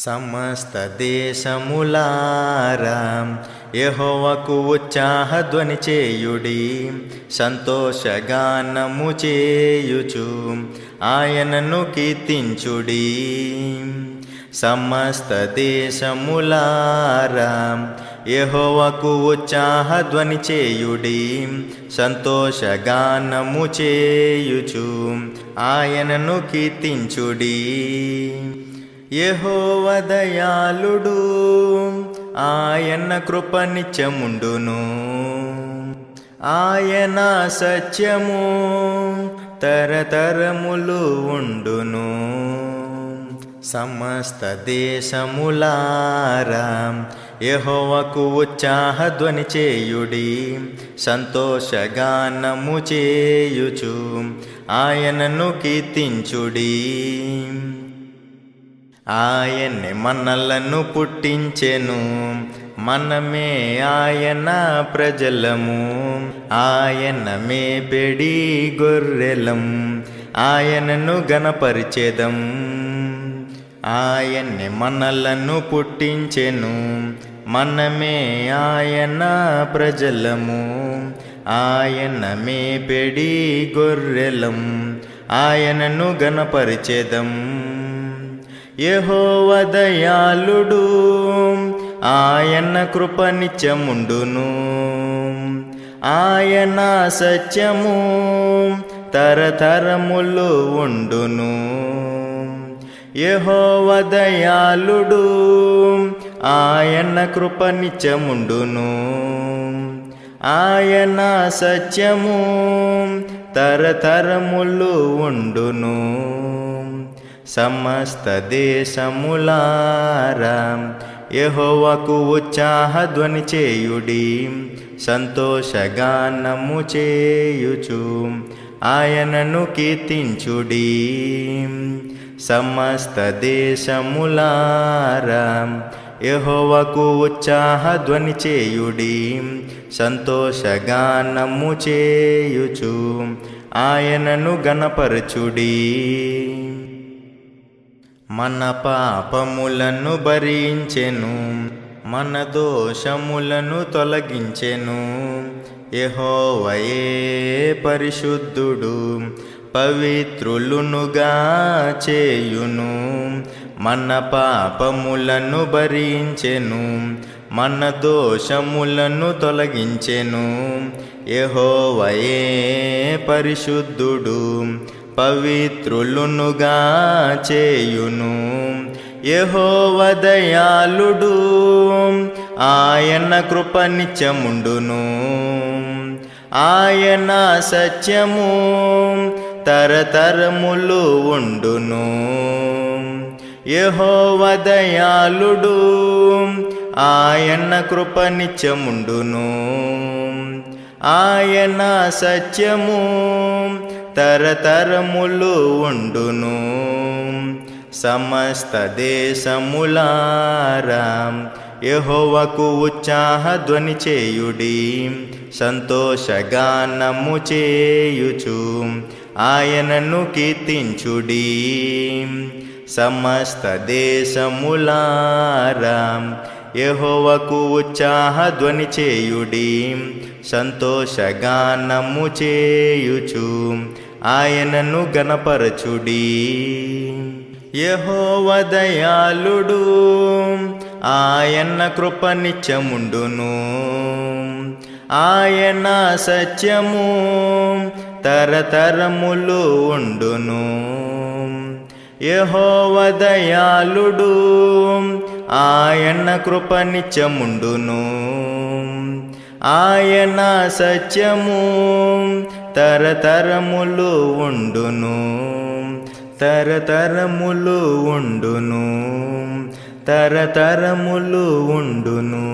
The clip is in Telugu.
సమస్త దేశములారా యెహోవాకు ఉత్సాహధ్వని చేయుడి, సంతోషగానము చేయుచు ఆయనను కీర్తించుడి. సమస్త దేశములారా యెహోవాకు ఉత్సాహధ్వని చేయుడి, సంతోషగానము చేయుచు ఆయనను కీర్తించుడి. యెహోవా దయాళుడు, ఆయన కృప నిత్యముండును, ఆయన సత్యము తరతరములు ఉండును. సమస్త దేశములారా యెహోవాకు ఉత్సాహధ్వని చేయుడి, సంతోషగానము చేయుచు ఆయనను కీర్తించుడి. ఆయనే మనలను పుట్టించెను, మనమే ఆయన ప్రజలము, ఆయన మేపెడి గొర్రెలం, ఆయనను గణపరిచెదం. ఆయనే మనలను పుట్టించెను, మనమే ఆయన ప్రజలము, ఆయన మేపెడి గొర్రెలం, ఆయనను గణపరిచెదం. యెహోవా దయాళుడు, ఆయన కృప నిత్యముండును, ఆయన సత్యము తరతరములు ఉండును. యెహోవా దయాళుడు, ఆయన కృప నిత్యముండును, ఆయన సత్యము తరతరములు ఉండును. సమస్త దేశములారా యెహోవాకు ఉత్సాహధ్వని చేయుడి, సంతోషగానము చేయుచు ఆయనను కీర్తించుడి. సమస్త దేశములారా యెహోవాకు ఉత్సాహధ్వని చేయుడి, సంతోషగానము చేయుచు ఆయనను గణపరచుడి. మన పాపములను భరించెను, మన దోషములను తొలగించెను. యెహోవాయే పరిశుద్ధుడు, పవిత్రులునుగా చేయును. మన పాపములను భరించెను, మన దోషములను తొలగించెను. యెహోవాయే పరిశుద్ధుడు, పవిత్రులునుగా చేయును. యెహోవా దయాళుడు, ఆయన కృప నిత్యముండును, ఆయన సత్యము తరతరములు ఉండును. యెహోవా దయాళుడు, ఆయన కృప నిత్యముండును, ఆయన సత్యము తరతరములు ఉండును. సమస్త దేశములారా యెహోవాకు ఉత్సాహధ్వని చేయుడి, సంతోషగానము చేయుచు ఆయనను కీర్తించుడి. సమస్త దేశములారా యెహోవాకు ఉత్సాహధ్వని చేయుడి, సంతోషగానము చేయుచు ఆయనను గణపరచుడి. యెహోవా దయాళుడు, ఆయన కృప నిత్యముండును, ఆయన సత్యము తరతరములు ఉండును. యెహోవా దయాళుడు, ఆయన కృప నిత్యముండును, ఆయన సత్యము తరతరములు ఉండును. తరతరములు ఉండును, తరతరములు ఉండును.